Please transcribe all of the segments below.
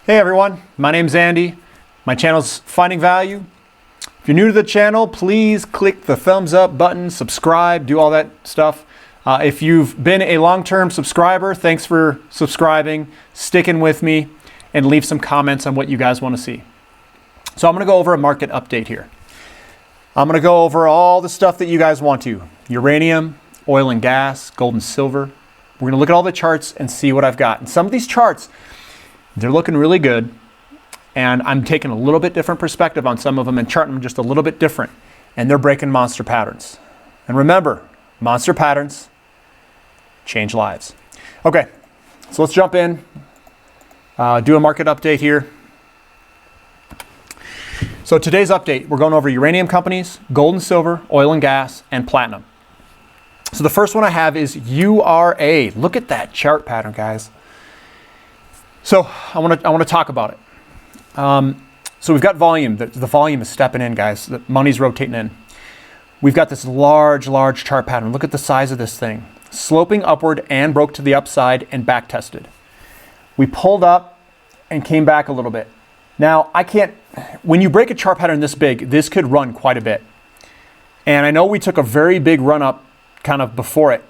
Hey everyone, my name's Andy. My channel's Finding Value. If you're new to the channel, please click the thumbs up button, subscribe, do all that stuff. If you've been a long-term subscriber, thanks for subscribing, sticking with me, and leave some comments on what you guys want to see. So I'm going to go over a market update here. I'm going to go over all the stuff that you guys want to. Uranium, oil and gas, gold and silver. We're going to look at all the charts and see what I've got. And some of these charts, they're looking really good, and I'm taking a little bit different perspective on some of them and charting them just a little bit different, and they're breaking monster patterns. And remember, monster patterns change lives. Okay, so let's jump in, do a market update here. So today's update, we're going over uranium companies, gold and silver, oil and gas, and platinum. So the first one I have is URA. Look at that chart pattern, guys. So I want to talk about it. So we've got volume. The volume is stepping in, guys. The money's rotating in. We've got this large chart pattern. Look at the size of this thing. Sloping upward and broke to the upside and back tested. We pulled up and came back a little bit. Now, when you break a chart pattern this big, this could run quite a bit. And I know we took a very big run up kind of before it,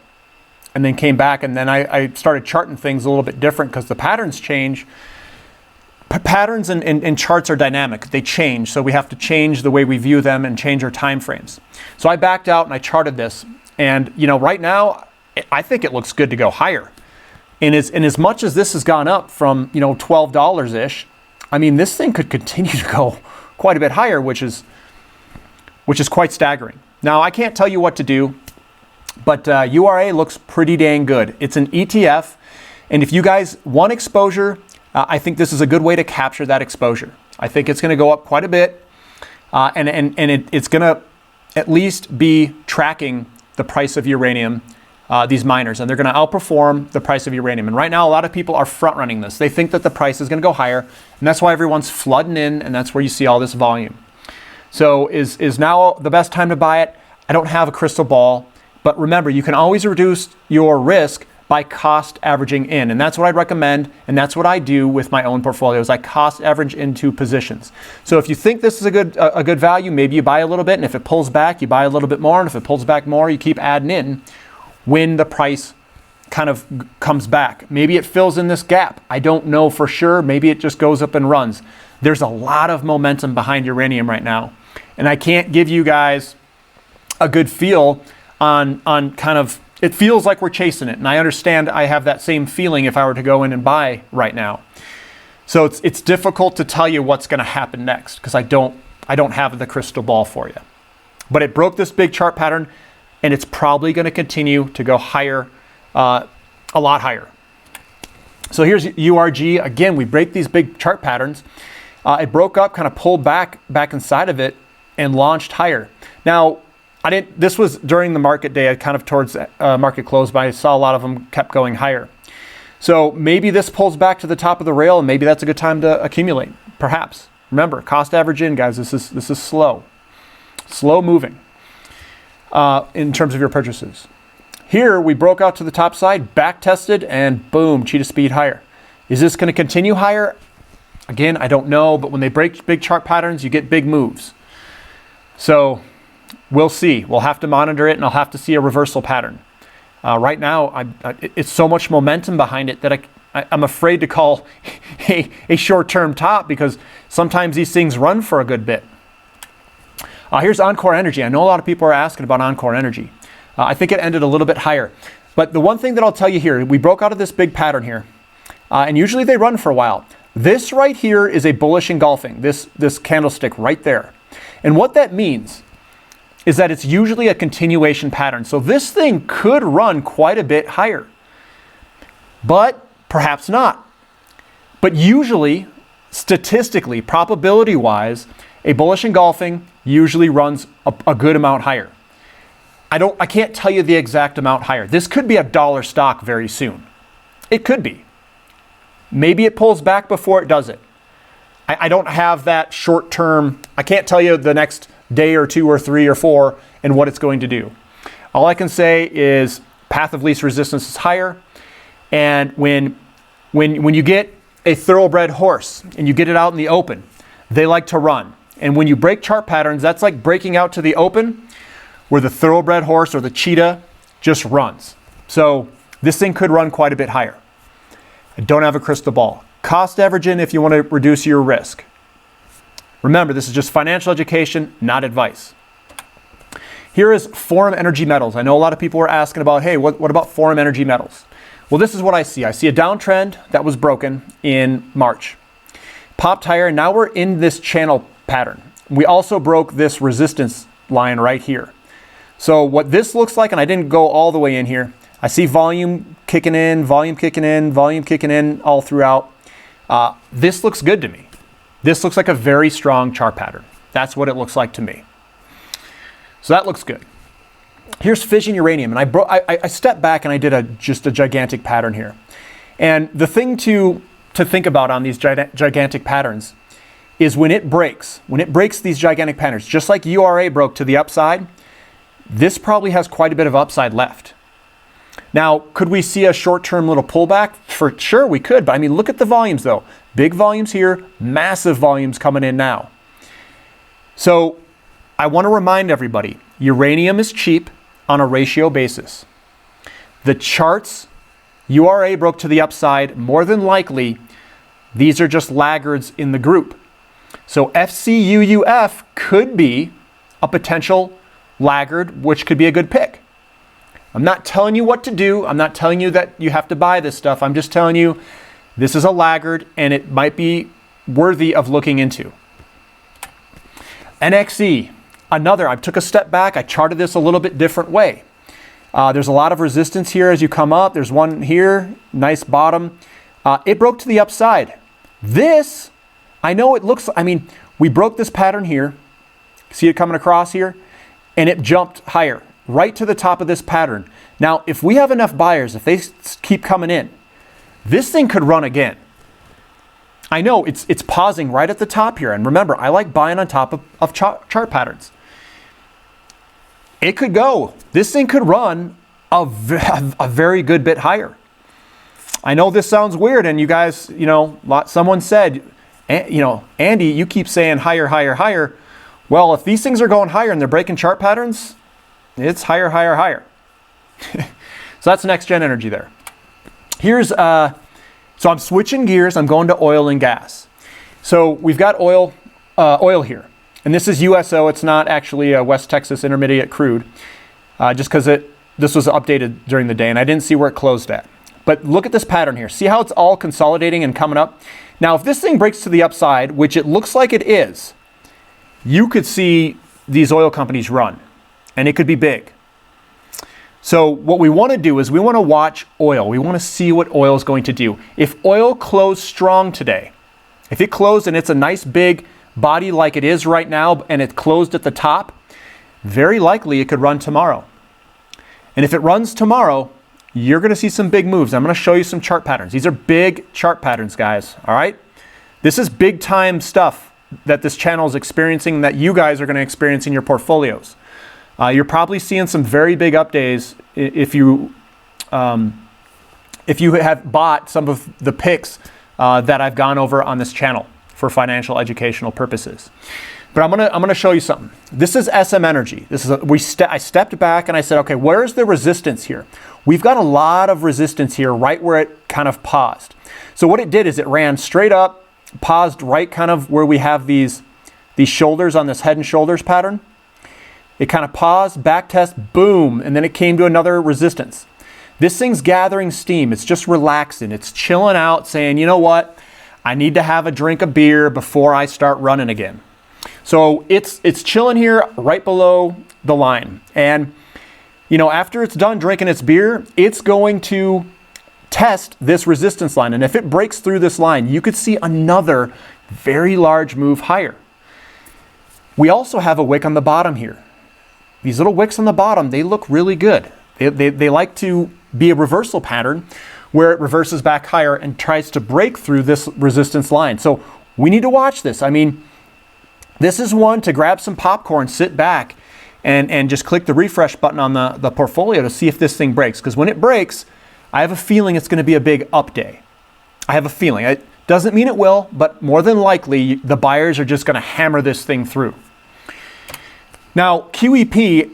and then came back, and then I started charting things a little bit different because the patterns change. Patterns and charts are dynamic. They change, so we have to change the way we view them and change our time frames. So I backed out and I charted this, and right now I think it looks good to go higher. And as much as this has gone up from $12-ish, I mean, this thing could continue to go quite a bit higher, which is quite staggering. Now, I can't tell you what to do, but URA looks pretty dang good. It's an ETF, and if you guys want exposure, I think this is a good way to capture that exposure. I think it's going to go up quite a bit, and it's going to at least be tracking the price of uranium, these miners, and they're going to outperform the price of uranium. And right now, a lot of people are front-running this. They think that the price is going to go higher, and that's why everyone's flooding in, and that's where you see all this volume. So is now the best time to buy it? I don't have a crystal ball. But remember, you can always reduce your risk by cost averaging in. And that's what I'd recommend. And that's what I do with my own portfolios. I cost average into positions. So if you think this is a good value, maybe you buy a little bit. And if it pulls back, you buy a little bit more. And if it pulls back more, you keep adding in when the price kind of comes back. Maybe it fills in this gap. I don't know for sure. Maybe it just goes up and runs. There's a lot of momentum behind uranium right now. And I can't give you guys a good feel on kind of, it feels like we're chasing it. And I understand I have that same feeling if I were to go in and buy right now. So it's difficult to tell you what's going to happen next because I don't have the crystal ball for you. But it broke this big chart pattern, and it's probably going to continue to go higher, a lot higher. So here's URG. Again, we break these big chart patterns. It broke up, kind of pulled back inside of it and launched higher. Now, this was during the market day, kind of towards market close, but I saw a lot of them kept going higher. So maybe this pulls back to the top of the rail, and maybe that's a good time to accumulate, perhaps. Remember, cost average in, guys, this is slow moving in terms of your purchases. Here, we broke out to the top side, back tested, and boom, cheetah speed higher. Is this going to continue higher? Again, I don't know, but when they break big chart patterns, you get big moves. So we'll see. We'll have to monitor it, and I'll have to see a reversal pattern. Right now, it's so much momentum behind it that I'm afraid to call a short-term top because sometimes these things run for a good bit. Here's Encore Energy. I know a lot of people are asking about Encore Energy. I think it ended a little bit higher. But the one thing that I'll tell you here, we broke out of this big pattern here, and usually they run for a while. This right here is a bullish engulfing, this candlestick right there. And what that means is that it's usually a continuation pattern. So this thing could run quite a bit higher, but perhaps not. But usually, statistically, probability-wise, a bullish engulfing usually runs a good amount higher. I can't tell you the exact amount higher. This could be a dollar stock very soon. It could be. Maybe it pulls back before it does it. I don't have that short term. I can't tell you the next day or 2 or 3 or 4 and what it's going to do. All I can say is path of least resistance is higher. And when you get a thoroughbred horse and you get it out in the open, they like to run. And when you break chart patterns, that's like breaking out to the open where the thoroughbred horse or the cheetah just runs. So this thing could run quite a bit higher. I don't have a crystal ball. Cost averaging if you want to reduce your risk. Remember, this is just financial education, not advice. Here is Forum Energy Metals. I know a lot of people were asking about, hey, what about Forum Energy Metals? Well, this is what I see. I see a downtrend that was broken in March. Popped higher, and now we're in this channel pattern. We also broke this resistance line right here. So what this looks like, and I didn't go all the way in here, I see volume kicking in, volume kicking in, volume kicking in all throughout. This looks good to me. This looks like a very strong chart pattern. That's what it looks like to me. So that looks good. Here's fission uranium, and I stepped back and I did just a gigantic pattern here. And the thing to think about on these gigantic patterns is when it breaks these gigantic patterns, just like URA broke to the upside, this probably has quite a bit of upside left. Now, could we see a short-term little pullback? For sure we could, but I mean, look at the volumes though. Big volumes here, massive volumes coming in now. So I want to remind everybody, uranium is cheap on a ratio basis. The charts, URA broke to the upside, more than likely, these are just laggards in the group. So FCUUF could be a potential laggard, which could be a good pick. I'm not telling you what to do. I'm not telling you that you have to buy this stuff. I'm just telling you this is a laggard and it might be worthy of looking into. NXE, another, I took a step back. I charted this a little bit different way. There's a lot of resistance here as you come up. There's one here, nice bottom. It broke to the upside. This, I know it looks, I mean, we broke this pattern here. See it coming across here? And it jumped higher, right to the top of this pattern. Now, if we have enough buyers, if they keep coming in, this thing could run again. I know it's pausing right at the top here. And remember, I like buying on top of chart patterns. It could go. This thing could run a very good bit higher. I know this sounds weird, and you guys, someone said, Andy, you keep saying higher, higher, higher. Well, if these things are going higher and they're breaking chart patterns, it's higher, higher, higher. So that's next gen energy there. Here's, so I'm switching gears. I'm going to oil and gas. So we've got oil here. And this is USO. It's not actually a West Texas Intermediate crude, just because this was updated during the day, and I didn't see where it closed at. But look at this pattern here. See how it's all consolidating and coming up? Now, if this thing breaks to the upside, which it looks like it is, you could see these oil companies run, and it could be big. So what we want to do is we want to watch oil. We want to see what oil is going to do. If oil closed strong today, if it closed and it's a nice big body like it is right now, and it closed at the top, very likely it could run tomorrow. And if it runs tomorrow, you're going to see some big moves. I'm going to show you some chart patterns. These are big chart patterns, guys. All right? This is big time stuff that this channel is experiencing, that you guys are going to experience in your portfolios. You're probably seeing some very big up days if you have bought some of the picks that I've gone over on this channel for financial educational purposes. But I'm gonna show you something. This is SM Energy. This is I stepped back and I said, okay, where's the resistance here? We've got a lot of resistance here, right where it kind of paused. So what it did is it ran straight up, paused right kind of where we have these shoulders on this head and shoulders pattern. It kind of paused, back test, boom, and then it came to another resistance. This thing's gathering steam. It's just relaxing. It's chilling out, saying, you know what? I need to have a drink of beer before I start running again. So it's chilling here right below the line. And, after it's done drinking its beer, it's going to test this resistance line. And if it breaks through this line, you could see another very large move higher. We also have a wick on the bottom here. These little wicks on the bottom, they look really good. They like to be a reversal pattern where it reverses back higher and tries to break through this resistance line. So we need to watch this. I mean, this is one to grab some popcorn, sit back, and just click the refresh button on the portfolio to see if this thing breaks. Because when it breaks, I have a feeling it's going to be a big up day. I have a feeling. It Doesn't mean it will, but more than likely, the buyers are just going to hammer this thing through. Now, QEP,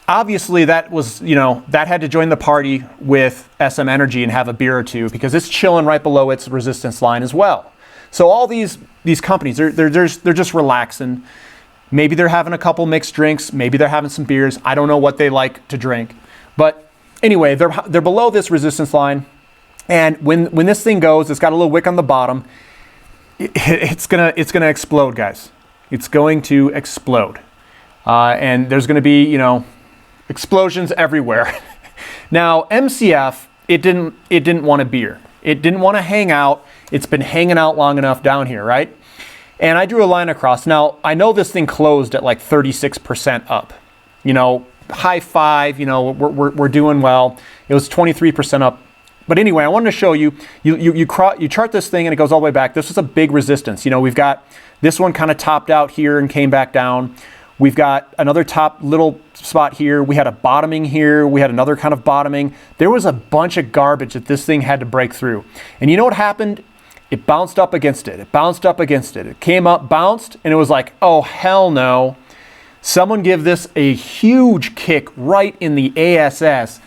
obviously that was, that had to join the party with SM Energy and have a beer or two because it's chilling right below its resistance line as well. So all these companies, they're just relaxing. Maybe they're having a couple mixed drinks. Maybe they're having some beers. I don't know what they like to drink. But anyway, they're below this resistance line. And when this thing goes, it's got a little wick on the bottom. It's gonna explode, guys. It's going to explode. And there's going to be, explosions everywhere. Now, MCF, it didn't want a beer. It didn't want to hang out. It's been hanging out long enough down here, right? And I drew a line across. Now, I know this thing closed at like 36% up. High five, we're doing well. It was 23% up. But anyway, I wanted to show you, you chart this thing and it goes all the way back. This was a big resistance. We've got this one kind of topped out here and came back down. We've got another top little spot here. We had a bottoming here. We had another kind of bottoming. There was a bunch of garbage that this thing had to break through. And you know what happened? It bounced up against it. It bounced up against it. It came up, bounced, and it was like, oh, hell no. Someone give this a huge kick right in the ASS,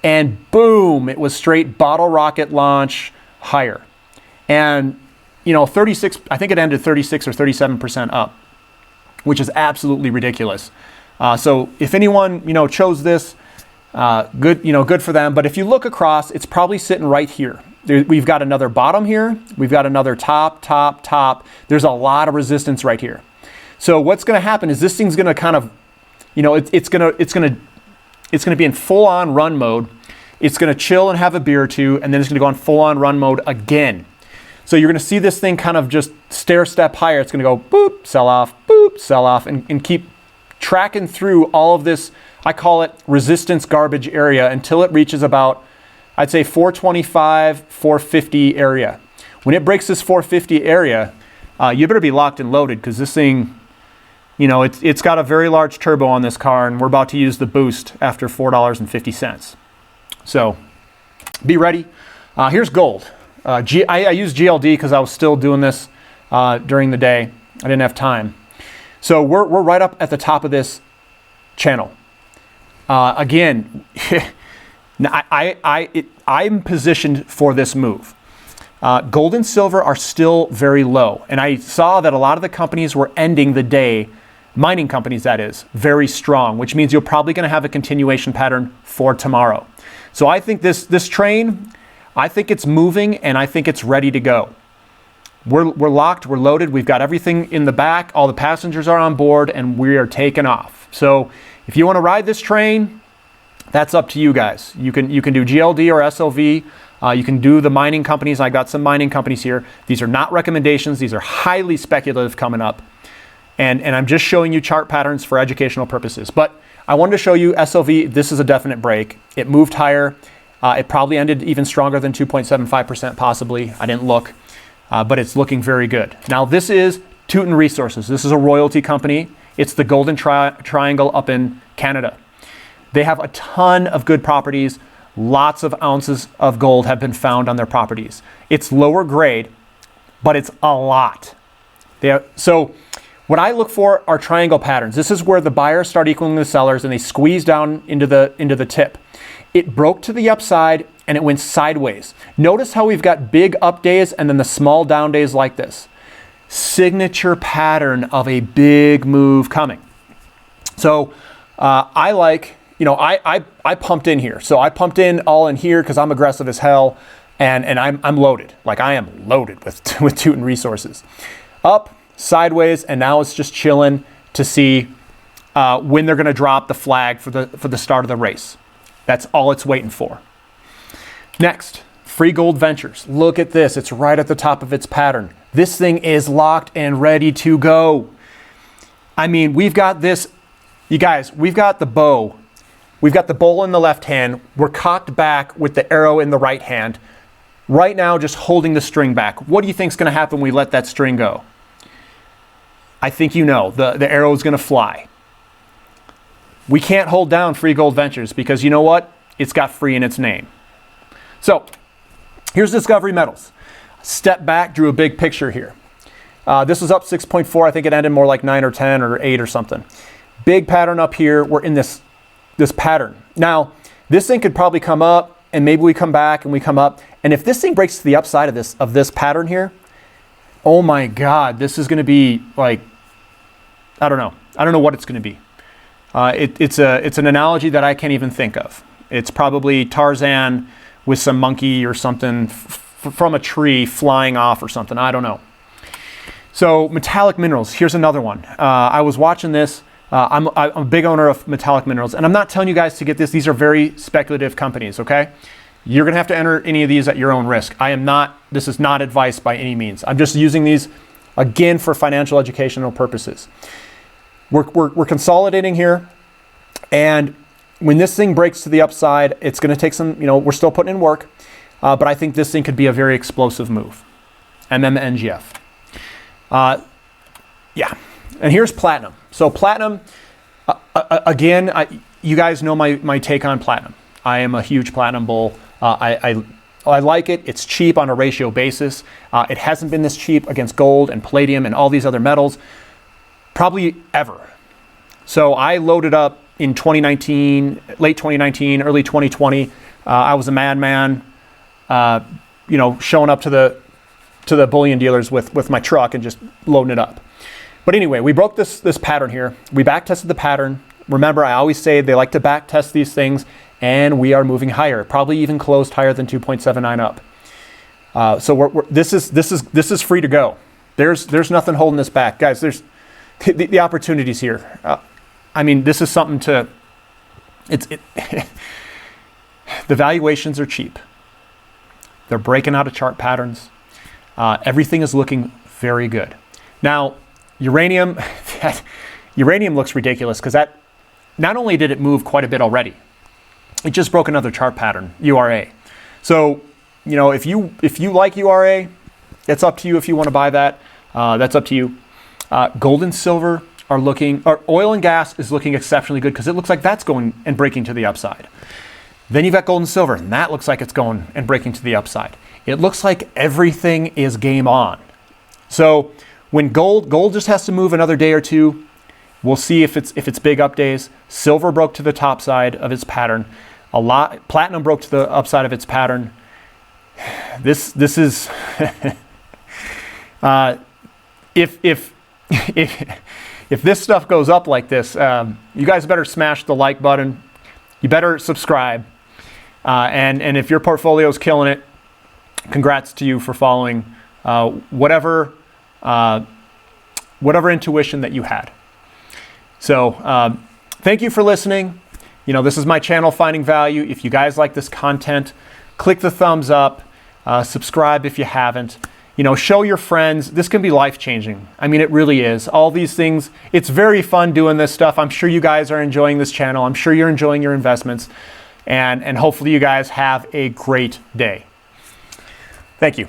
and boom, it was straight bottle rocket launch higher. And, 36, I think it ended 36 or 37% up, which is absolutely ridiculous. So if anyone, chose this, good for them. But if you look across, it's probably sitting right here. We've got another bottom here. We've got another top. There's a lot of resistance right here. So what's going to happen is this thing's going to kind of, it's going to be in full-on run mode. It's going to chill and have a beer or two, and then it's going to go on full-on run mode again. So you're going to see this thing kind of just stair step higher. It's going to go boop, sell off, and keep tracking through all of this, I call it resistance garbage area, until it reaches about, I'd say 425, 450 area. When it breaks this 450 area, you better be locked and loaded, because this thing, it's got a very large turbo on this car, and we're about to use the boost after $4.50. So be ready. Here's gold. I used GLD because I was still doing this during the day. I didn't have time. So we're right up at the top of this channel. Again, I'm positioned for this move. Gold and silver are still very low. And I saw that a lot of the companies were ending the day, mining companies that is, very strong, which means you're probably going to have a continuation pattern for tomorrow. So I think this train, I think it's moving, and I think it's ready to go. We're locked, we're loaded, we've got everything in the back, all the passengers are on board, and we are taking off. So if you want to ride this train, that's up to you guys. You can do GLD or SLV. You can do the mining companies. I got some mining companies here. These are not recommendations. These are highly speculative coming up. And I'm just showing you chart patterns for educational purposes. But I wanted to show you SLV. This is a definite break. It moved higher. It probably ended even stronger than 2.75% possibly. I didn't look, but it's looking very good. Now this is Teuton Resources. This is a royalty company. It's the Golden Triangle up in Canada. They have a ton of good properties. Lots of ounces of gold have been found on their properties. It's lower grade, but it's a lot. So what I look for are triangle patterns. This is where the buyers start equaling the sellers and they squeeze down into the tip. It broke to the upside and it went sideways. Notice how we've got big up days and then the small down days like this. Signature pattern of a big move coming. So I like, I pumped in here. So I pumped in all in here because I'm aggressive as hell, and I'm loaded. Like I am loaded with Teuton Resources. Up, sideways, and now it's just chilling to see when they're going to drop the flag for the start of the race. That's all it's waiting for. Next, Free Gold Ventures. Look at this. It's right at the top of its pattern. This thing is locked and ready to go. I mean, we've got this. You guys, we've got the bow. We've got the bowl in the left hand. We're cocked back with the arrow in the right hand. Right now, just holding the string back. What do you think is going to happen when we let that string go? I think the arrow is going to fly. We can't hold down Free Gold Ventures because you know what? It's got free in its name. So here's Discovery Metals. Step back, drew a big picture here. This was up 6.4. I think it ended more like 9 or 10 or 8 or something. Big pattern up here. We're in this pattern. Now, this thing could probably come up, and maybe we come back and we come up. And if this thing breaks to the upside of this pattern here, oh my God, this is going to be like, I don't know. I don't know what it's going to be. It's an analogy that I can't even think of. It's probably Tarzan with some monkey or something from a tree flying off or something. I don't know. So metallic minerals, here's another one. I was watching this. I'm a big owner of metallic minerals, and I'm not telling you guys to get this. These are very speculative companies, okay? You're gonna have to enter any of these at your own risk. This is not advice by any means. I'm just using these, again, for financial educational purposes. We're consolidating here, and when this thing breaks to the upside, it's gonna take some, we're still putting in work, but I think this thing could be a very explosive move. MMNGF. Yeah, and here's platinum. So platinum, again, you guys know my take on platinum. I am a huge platinum bull. I like it. It's cheap on a ratio basis. It hasn't been this cheap against gold and palladium and all these other metals, probably ever. So I loaded up in 2019, late 2019, early 2020. I was a madman, showing up to the bullion dealers with my truck and just loading it up. But anyway, we broke this pattern here. We back tested the pattern. Remember, I always say they like to back test these things, and we are moving higher, probably even closed higher than 2.79 up. So this is free to go. There's nothing holding this back, guys. There's the opportunities here. I mean, this is something to. The valuations are cheap. They're breaking out of chart patterns. Everything is looking very good. Now, uranium looks ridiculous because that not only did it move quite a bit already, it just broke another chart pattern, URA. So, if you like URA, it's up to you if you want to buy that. That's up to you. Gold and silver are looking, or oil and gas is looking exceptionally good because it looks like that's going and breaking to the upside. Then you've got gold and silver, and that looks like it's going and breaking to the upside. It looks like everything is game on. So when gold just has to move another day or two. We'll see if it's big up days. Silver broke to the top side of its pattern. Platinum broke to the upside of its pattern. This is if this stuff goes up like this, you guys better smash the like button. You better subscribe. And if your portfolio is killing it, congrats to you for following whatever intuition that you had. So thank you for listening. This is my channel, Finding Value. If you guys like this content, click the thumbs up, subscribe if you haven't. Show your friends. This can be life-changing. I mean, it really is. All these things, it's very fun doing this stuff. I'm sure you guys are enjoying this channel. I'm sure you're enjoying your investments. And hopefully you guys have a great day. Thank you.